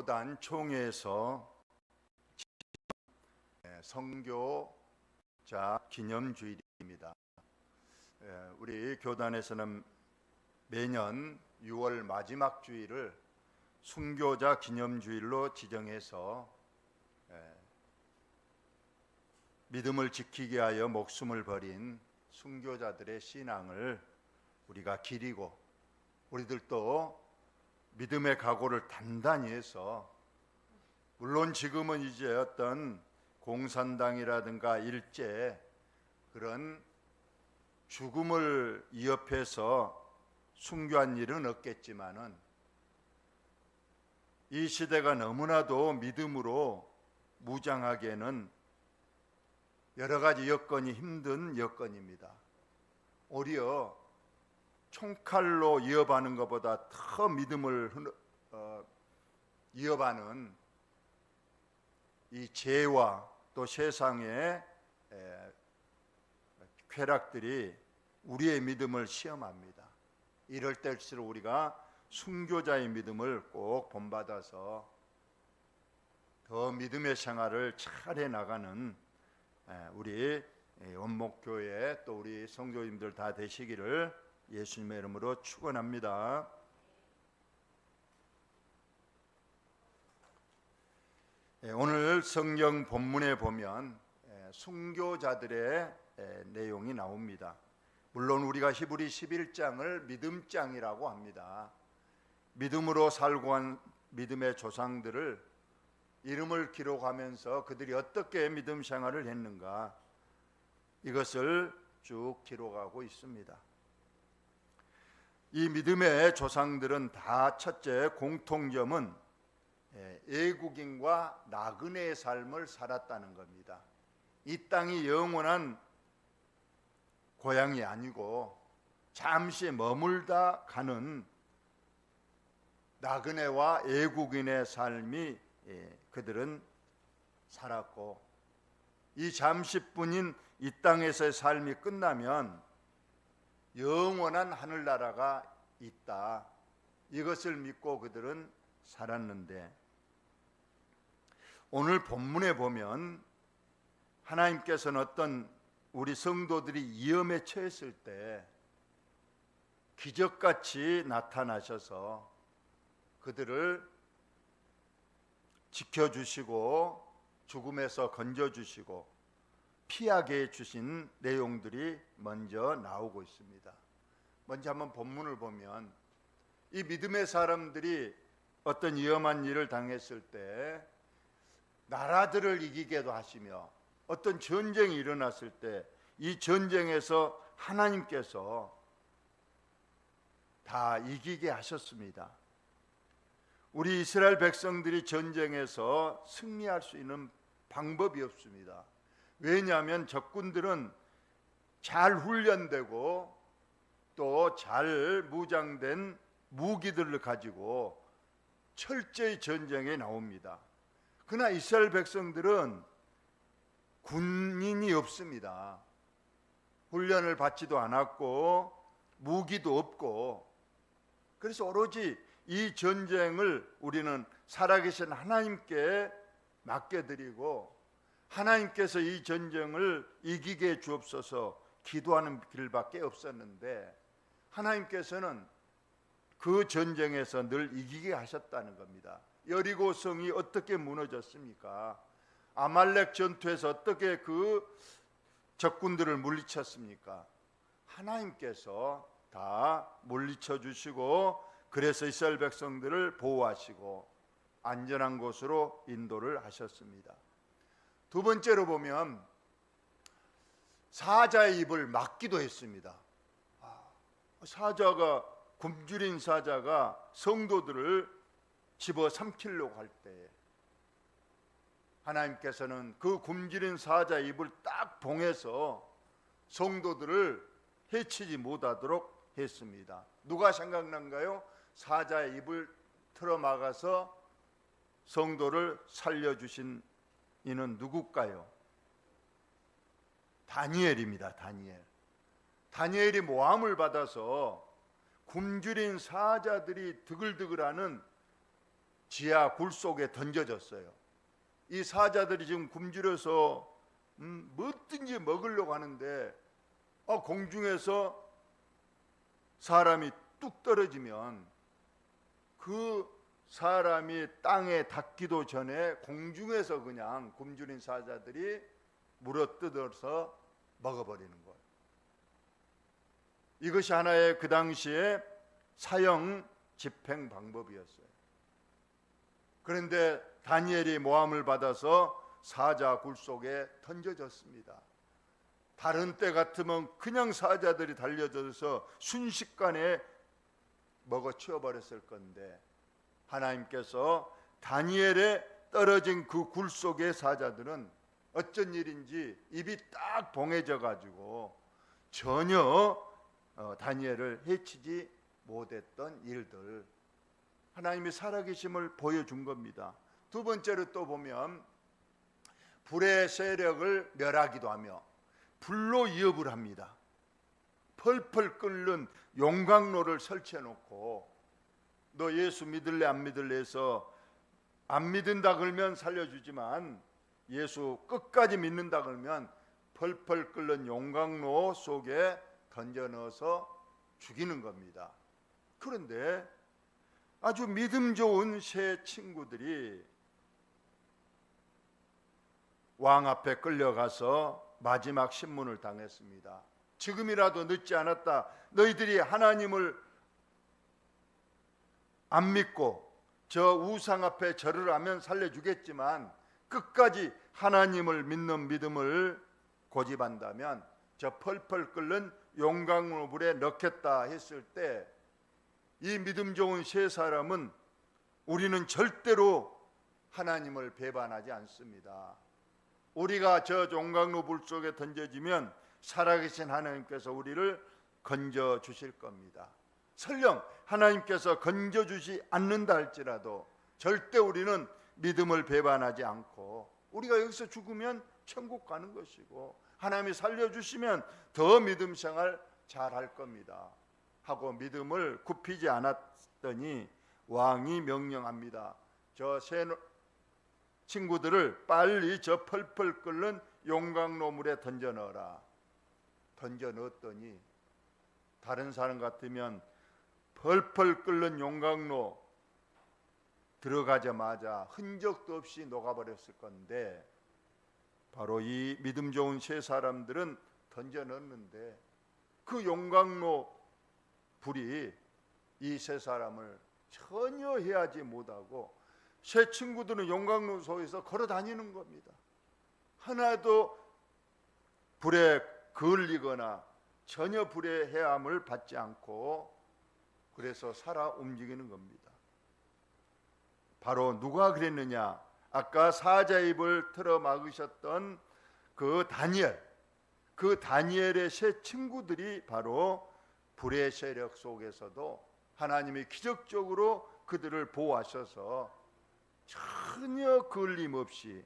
교단 총회에서 선교자 기념주일입니다. 우리 교단에서는 매년 6월 마지막 주일을 순교자 기념주일로 지정해서 믿음을 지키기 위하여 목숨을 버린 순교자들의 신앙을 우리가 기리고 우리들도 믿음의 각오를 단단히 해서, 물론 지금은 이제 어떤 공산당이라든가 일제 그런 죽음을 위협해서 순교한 일은 없겠지만은 이 시대가 너무나도 믿음으로 무장하기에는 여러 가지 여건이 힘든 여건입니다. 오히려 총칼로 위협하는 것보다 더 믿음을 위협하는 이 죄와 또 세상의 쾌락들이 우리의 믿음을 시험합니다. 이럴 때일수록 우리가 순교자의 믿음을 꼭 본받아서 더 믿음의 생활을 잘 해나가는 우리 원목교회 또 우리 성도님들 다 되시기를 예수님의 이름으로 축원합니다. 오늘 성경 본문에 보면 순교자들의 내용이 나옵니다. 물론 우리가 히브리 11장을 믿음장이라고 합니다. 믿음으로 살고 한 믿음의 조상들을 이름을 기록하면서 그들이 어떻게 믿음 생활을 했는가, 이것을 쭉 기록하고 있습니다. 이 믿음의 조상들은 다 첫째 공통점은 애국인과 나그네의 삶을 살았다는 겁니다. 이 땅이 영원한 고향이 아니고 잠시 머물다 가는 나그네와 애국인의 삶이 그들은 살았고, 이 잠시뿐인 이 땅에서의 삶이 끝나면 영원한 하늘나라가 있다, 이것을 믿고 그들은 살았는데, 오늘 본문에 보면 하나님께서는 어떤 우리 성도들이 위험에 처했을 때 기적같이 나타나셔서 그들을 지켜주시고 죽음에서 건져주시고 피하게 해주신 내용들이 먼저 나오고 있습니다. 먼저 한번 본문을 보면 이 믿음의 사람들이 어떤 위험한 일을 당했을 때 나라들을 이기게도 하시며, 어떤 전쟁이 일어났을 때 이 전쟁에서 하나님께서 다 이기게 하셨습니다. 우리 이스라엘 백성들이 전쟁에서 승리할 수 있는 방법이 없습니다. 왜냐하면 적군들은 잘 훈련되고 또 잘 무장된 무기들을 가지고 철저히 전쟁에 나옵니다. 그러나 이스라엘 백성들은 군인이 없습니다. 훈련을 받지도 않았고 무기도 없고, 그래서 오로지 이 전쟁을 우리는 살아계신 하나님께 맡겨드리고 하나님께서 이 전쟁을 이기게 해 주옵소서 기도하는 길밖에 없었는데, 하나님께서는 그 전쟁에서 늘 이기게 하셨다는 겁니다. 여리고 성이 어떻게 무너졌습니까? 아말렉 전투에서 어떻게 그 적군들을 물리쳤습니까? 하나님께서 다 물리쳐 주시고, 그래서 이스라엘 백성들을 보호하시고 안전한 곳으로 인도를 하셨습니다. 두 번째로 보면 사자의 입을 막기도 했습니다. 사자가, 굶주린 사자가 성도들을 집어삼키려고 할 때 하나님께서는 그 굶주린 사자의 입을 딱 봉해서 성도들을 해치지 못하도록 했습니다. 누가 생각난가요? 사자의 입을 틀어막아서 성도를 살려주신 이는 누굴까요? 다니엘입니다. 다니엘이 모함을 받아서 굶주린 사자들이 드글드글하는 지하 굴 속에 던져졌어요. 이 사자들이 지금 굶주려서 뭐든지 먹으려고 하는데 공중에서 사람이 뚝 떨어지면 그 사람이 땅에 닿기도 전에 공중에서 그냥 굶주린 사자들이 물어뜯어서 먹어버리는 거예요. 이것이 하나의 그 당시에 사형 집행 방법이었어요. 그런데 다니엘이 모함을 받아서 사자 굴 속에 던져졌습니다. 다른 때 같으면 그냥 사자들이 달려들어서 순식간에 먹어치워 버렸을 건데 하나님께서 다니엘에 떨어진 그 굴 속의 사자들은 어쩐 일인지 입이 딱 봉해져 가지고 전혀 다니엘을 해치지 못했던 일들, 하나님이 살아계심을 보여준 겁니다. 두 번째로 또 보면 불의 세력을 멸하기도 하며 불로 위협을 합니다. 펄펄 끓는 용광로를 설치해 놓고 너 예수 믿을래 안 믿을래 해서 안 믿는다 그러면 살려주지만 예수 끝까지 믿는다 그러면 펄펄 끓는 용광로 속에 던져 넣어서 죽이는 겁니다. 그런데 아주 믿음 좋은 세 친구들이 왕 앞에 끌려가서 마지막 신문을 당했습니다. 지금이라도 늦지 않았다. 너희들이 하나님을 안 믿고 저 우상 앞에 절을 하면 살려주겠지만 끝까지 하나님을 믿는 믿음을 고집한다면 저 펄펄 끓는 용광로 불에 넣겠다 했을 때 이 믿음 좋은 세 사람은 우리는 절대로 하나님을 배반하지 않습니다. 우리가 저 용광로 불 속에 던져지면 살아계신 하나님께서 우리를 건져 주실 겁니다. 설령 하나님께서 건져 주지 않는다 할지라도 절대 우리는 믿음을 배반하지 않고 우리가 여기서 죽으면 천국 가는 것이고 하나님이 살려주시면 더 믿음 생활 잘할 겁니다 하고 믿음을 굽히지 않았더니 왕이 명령합니다. 저 세 친구들을 빨리 저 펄펄 끓는 용광로 물에 던져 넣어라. 던져 넣었더니 다른 사람 같으면 펄펄 끓는 용광로 들어가자마자 흔적도 없이 녹아버렸을 건데 바로 이 믿음 좋은 세 사람들은 던져 넣었는데 그 용광로 불이 이 세 사람을 전혀 해하지 못하고 세 친구들은 용광로 속에서 걸어 다니는 겁니다. 하나도 불에 그을리거나 전혀 불의 해함을 받지 않고 그래서 살아 움직이는 겁니다. 바로 누가 그랬느냐? 아까 사자 입을 틀어 막으셨던 그 다니엘의 세 친구들이 바로 불의 세력 속에서도 하나님이 기적적으로 그들을 보호하셔서 전혀 걸림 없이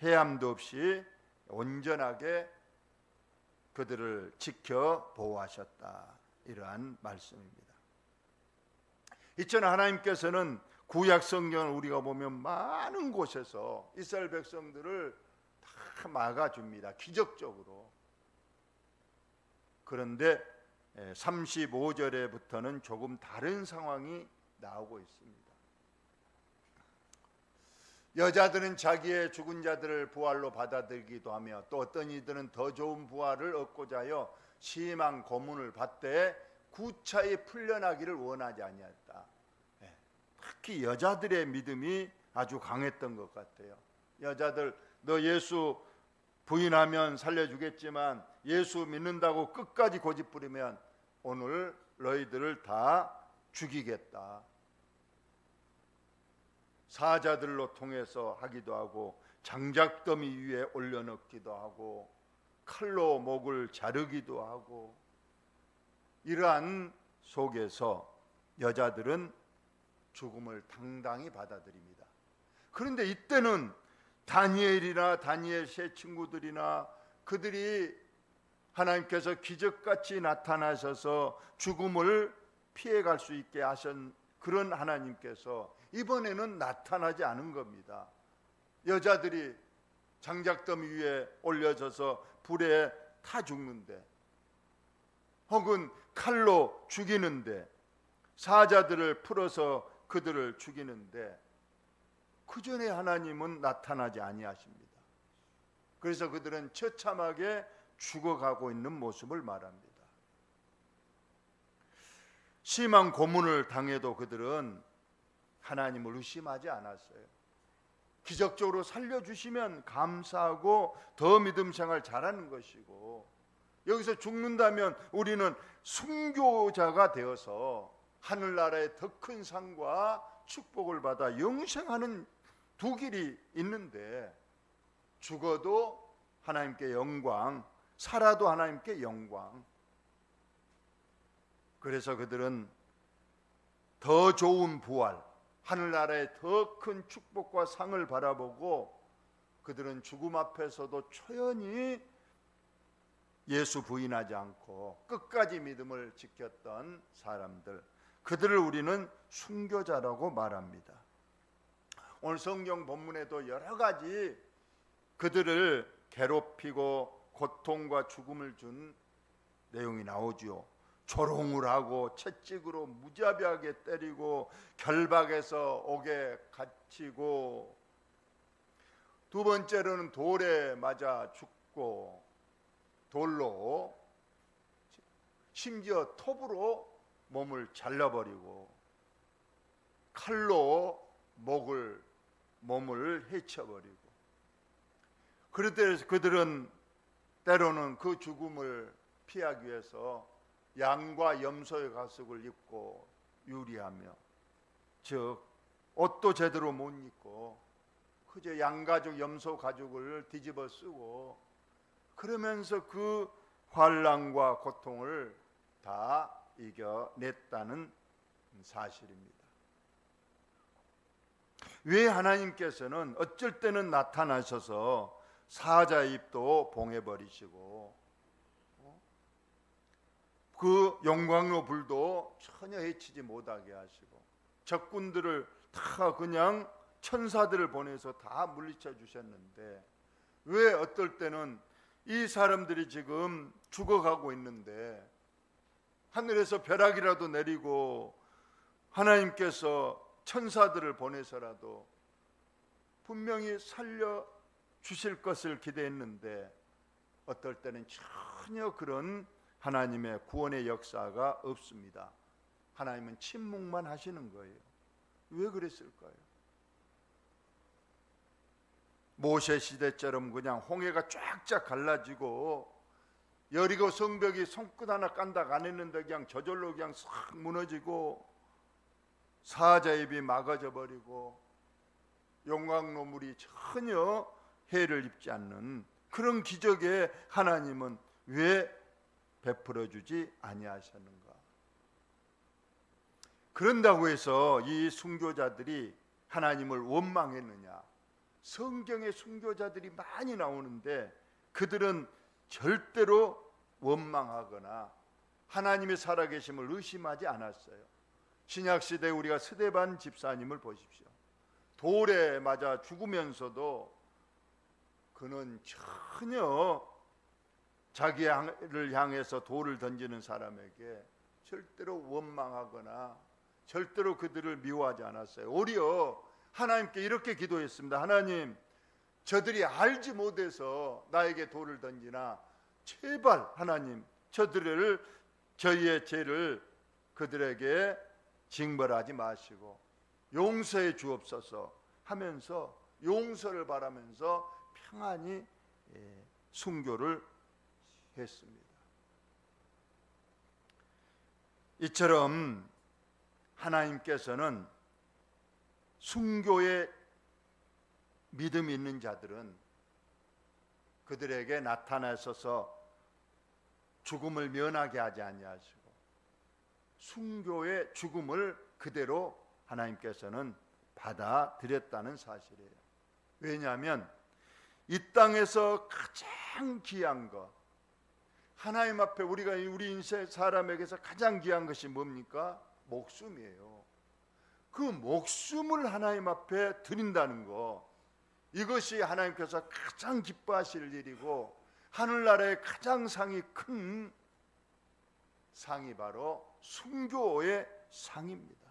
해함도 없이 온전하게 그들을 지켜 보호하셨다. 이러한 말씀입니다. 이처럼 하나님께서는 구약 성경을 우리가 보면 많은 곳에서 이스라엘 백성들을 다 막아줍니다. 기적적으로. 그런데 35절에부터는 조금 다른 상황이 나오고 있습니다. 여자들은 자기의 죽은 자들을 부활로 받아들이기도 하며 또 어떤 이들은 더 좋은 부활을 얻고자 하여 심한 고문을 받되 구차히 풀려나기를 원하지 아니하였다. 특히 여자들의 믿음이 아주 강했던 것 같아요. 여자들 너 예수 부인하면 살려주겠지만 예수 믿는다고 끝까지 고집부리면 오늘 너희들을 다 죽이겠다. 사자들로 통해서 하기도 하고 장작더미 위에 올려놓기도 하고 칼로 목을 자르기도 하고 이러한 속에서 여자들은 죽음을 당당히 받아들입니다. 그런데 이때는 다니엘이나 다니엘 세 친구들이나 그들이 하나님께서 기적같이 나타나셔서 죽음을 피해갈 수 있게 하신 그런 하나님께서 이번에는 나타나지 않은 겁니다. 여자들이 장작더미 위에 올려져서 불에 타 죽는데, 혹은 칼로 죽이는데, 사자들을 풀어서 그들을 죽이는데, 그 전에 하나님은 나타나지 아니하십니다. 그래서 그들은 처참하게 죽어가고 있는 모습을 말합니다. 심한 고문을 당해도 그들은 하나님을 의심하지 않았어요. 기적적으로 살려주시면 감사하고 더 믿음 생활 잘하는 것이고, 여기서 죽는다면 우리는 순교자가 되어서 하늘나라의 더 큰 상과 축복을 받아 영생하는 두 길이 있는데, 죽어도 하나님께 영광, 살아도 하나님께 영광. 그래서 그들은 더 좋은 부활, 하늘나라의 더 큰 축복과 상을 바라보고, 그들은 죽음 앞에서도 초연히 예수 부인하지 않고 끝까지 믿음을 지켰던 사람들, 그들을 우리는 순교자라고 말합니다. 오늘 성경 본문에도 여러 가지 그들을 괴롭히고 고통과 죽음을 준 내용이 나오지요. 조롱을 하고 채찍으로 무자비하게 때리고 결박해서 옥에 갇히고, 두 번째로는 돌에 맞아 죽고, 돌로 심지어 톱으로 몸을 잘라버리고, 칼로 몸을 해쳐버리고, 그럴 때 그들은 때로는 그 죽음을 피하기 위해서 양과 염소의 가죽을 입고 유리하며, 즉 옷도 제대로 못 입고 그저 양가죽 염소 가죽을 뒤집어 쓰고, 그러면서 그 환난과 고통을 다 이겨냈다는 사실입니다. 왜 하나님께서는 어쩔 때는 나타나셔서 사자의 입도 봉해버리시고, 그 영광로 불도 전혀 해치지 못하게 하시고, 적군들을 다 그냥 천사들을 보내서 다 물리쳐 주셨는데, 왜 어떨 때는 이 사람들이 지금 죽어가고 있는데 하늘에서 벼락이라도 내리고 하나님께서 천사들을 보내서라도 분명히 살려 주실 것을 기대했는데, 어떨 때는 전혀 그런 하나님의 구원의 역사가 없습니다. 하나님은 침묵만 하시는 거예요. 왜 그랬을까요? 모세 시대처럼 그냥 홍해가 쫙쫙 갈라지고 여리고 성벽이 손끝 하나 깐닥 안 했는데 그냥 저절로 그냥 싹 무너지고, 사자의 입이 막아져 버리고, 용광로 물이 전혀 해를 입지 않는 그런 기적에 하나님은 왜 베풀어 주지 아니하셨는가? 그런다고 해서 이 순교자들이 하나님을 원망했느냐? 성경에 순교자들이 많이 나오는데 그들은 절대로 원망하거나 하나님의 살아계심을 의심하지 않았어요. 신약시대에 우리가 스데반 집사님을 보십시오. 돌에 맞아 죽으면서도 그는 전혀 자기를 향해서 돌을 던지는 사람에게 절대로 원망하거나 절대로 그들을 미워하지 않았어요. 오히려 하나님께 이렇게 기도했습니다. 하나님, 저들이 알지 못해서 나에게 돌을 던지나 제발 하나님 저희의 죄를 그들에게 징벌하지 마시고 용서해 주옵소서 하면서 용서를 바라면서 평안히 순교를 했습니다. 이처럼 하나님께서는 순교에 믿음이 있는 자들은 그들에게 나타나셔서 죽음을 면하게 하지 아니하시고 순교의 죽음을 그대로 하나님께서는 받아들였다는 사실이에요. 왜냐하면 이 땅에서 가장 귀한 것, 하나님 앞에 우리 인생 사람에게서 가장 귀한 것이 뭡니까? 목숨이에요. 그 목숨을 하나님 앞에 드린다는 거, 이것이 하나님께서 가장 기뻐하실 일이고 하늘나라의 가장 상이 큰 상이 바로 순교의 상입니다.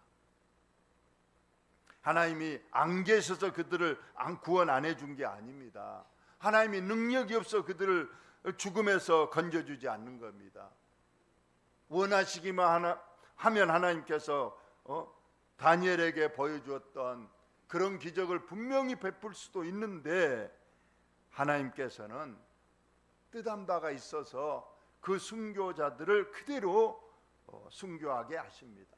하나님이 안 계셔서 그들을 구원 안 해준 게 아닙니다. 하나님이 능력이 없어 그들을 죽음에서 건져주지 않는 겁니다. 원하시기만 하면 하나님께서 다니엘에게 보여주었던 그런 기적을 분명히 베풀 수도 있는데, 하나님께서는 뜻한 바가 있어서 그 순교자들을 그대로 순교하게 하십니다.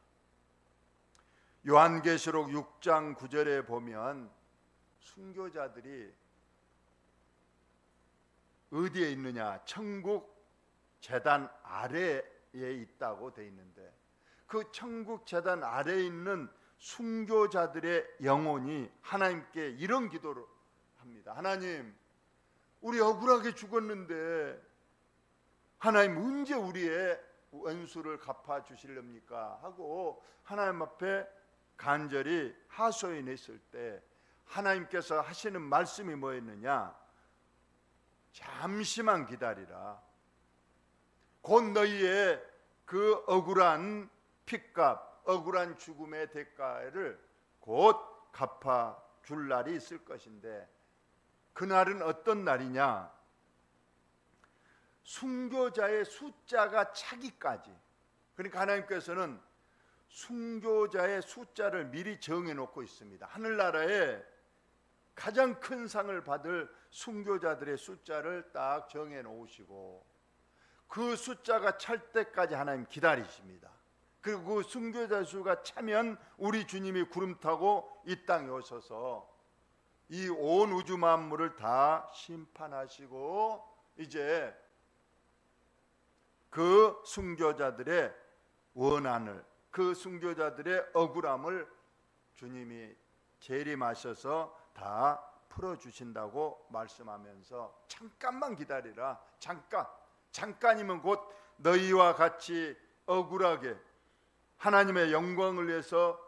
요한계시록 6장 9절에 보면 순교자들이 어디에 있느냐, 천국 제단 아래에 있다고 돼 있는데, 그 천국 제단 아래에 있는 순교자들의 영혼이 하나님께 이런 기도를 합니다. 하나님, 우리 억울하게 죽었는데 하나님 언제 우리의 원수를 갚아 주실렵니까 하고 하나님 앞에 간절히 하소연했을 때 하나님께서 하시는 말씀이 뭐였느냐? 잠시만 기다리라. 곧 너희의 그 억울한 핏값, 억울한 죽음의 대가를 곧 갚아 줄 날이 있을 것인데, 그날은 어떤 날이냐? 순교자의 숫자가 차기까지. 그러니까 하나님께서는 순교자의 숫자를 미리 정해 놓고 있습니다. 하늘나라에 가장 큰 상을 받을 순교자들의 숫자를 딱 정해 놓으시고 그 숫자가 찰 때까지 하나님 기다리십니다. 그리고 그 순교자 수가 차면 우리 주님이 구름 타고 이 땅에 오셔서 이 온 우주 만물을 다 심판하시고 이제 그 순교자들의 원한을, 그 순교자들의 억울함을 주님이 재림하셔서 다 풀어주신다고 말씀하면서 잠깐만 기다리라. 잠깐이면 곧 너희와 같이 억울하게 하나님의 영광을 위해서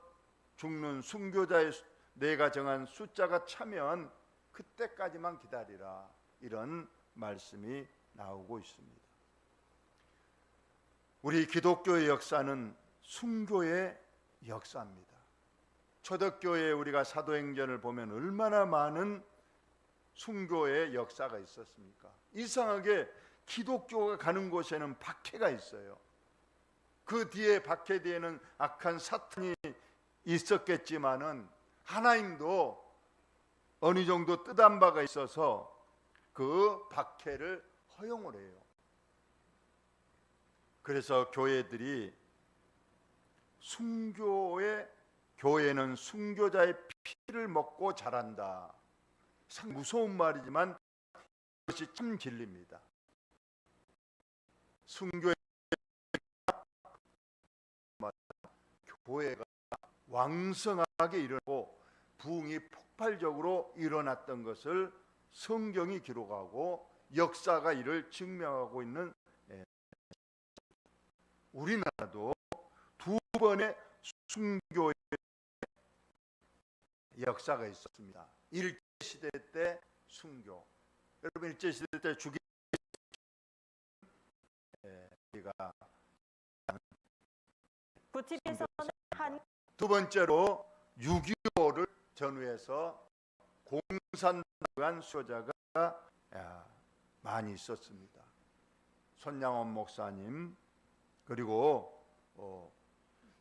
죽는 순교자의 내가 정한 숫자가 차면 그때까지만 기다리라. 이런 말씀이 나오고 있습니다. 우리 기독교의 역사는 순교의 역사입니다. 초대교회에 우리가 사도행전을 보면 얼마나 많은 순교의 역사가 있었습니까? 이상하게 기독교가 가는 곳에는 박해가 있어요. 그 뒤에 박해 뒤에는 악한 사탄이 있었겠지만은 하나님도 어느 정도 뜻한 바가 있어서 그 박해를 허용을 해요. 그래서 교회들이 교회는 순교자의 피를 먹고 자란다. 참 무서운 말이지만 그것이 참 진리입니다. 순교의 교회가 왕성하게 일어나고 부흥이 폭발적으로 일어났던 것을 성경이 기록하고 역사가 이를 증명하고 있는, 우리나라도 두 번의 순교의 역사가 있었습니다. 일제시대 때 순교. 여러분 일제시대 때 우리가 부티에서는 두 번째로 6.25를 전후해서 공산당한 수호자가 많이 있었습니다. 손양원 목사님, 그리고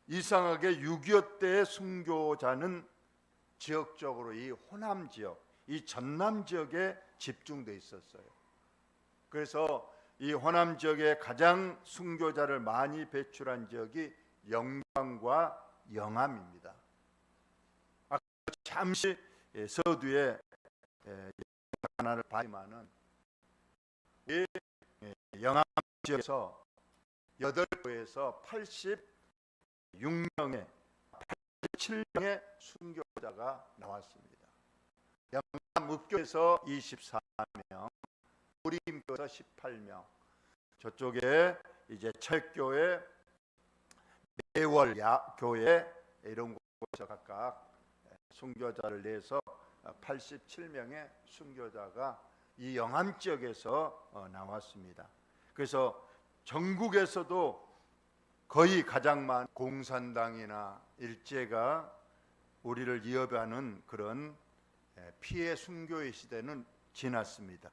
이상하게 6.25 때의 순교자는 지역적으로 이 호남 지역, 이 전남 지역에 집중돼 있었어요. 그래서 이 호남 지역에 가장 순교자를 많이 배출한 지역이 영광과 영암입니다. 잠시 서두에 하나를 봤지만은 이 영암 지역에서 8교에서 86명의 87명의 순교자가 나왔습니다. 영암 읍교에서 24명, 우림교에서 18명, 저쪽에 이제 철교회, 매월야 교회 이런 곳곳에서 각각 순교자를 내서 87명의 순교자가 이 영암 지역에서 나왔습니다. 그래서 전국에서도 거의 가장 많은 공산당이나 일제가 우리를 위협하는 그런 피해 순교의 시대는 지났습니다.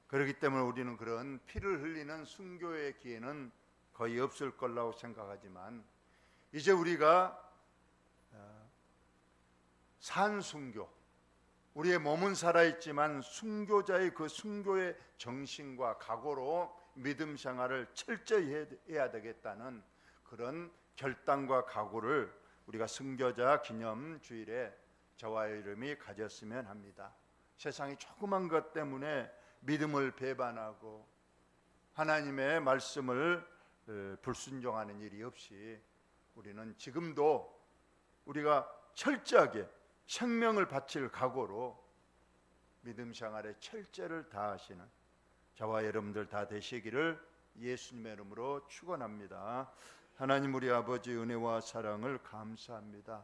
그렇기 때문에 우리는 그런 피를 흘리는 순교의 기회는 거의 없을 거라고 생각하지만, 이제 우리가 산순교, 우리의 몸은 살아있지만 순교자의 그 순교의 정신과 각오로 믿음 생활을 철저히 해야 되겠다는 그런 결단과 각오를 우리가 순교자 기념 주일에 저와 여러분이 가졌으면 합니다. 세상이 조그만 것 때문에 믿음을 배반하고 하나님의 말씀을 불순종하는 일이 없이 우리는 지금도 우리가 철저하게 생명을 바칠 각오로 믿음 생활에 철저를 다하시는 저와 여러분들 다 되시기를 예수님의 이름으로 축원합니다. 하나님 우리 아버지 은혜와 사랑을 감사합니다.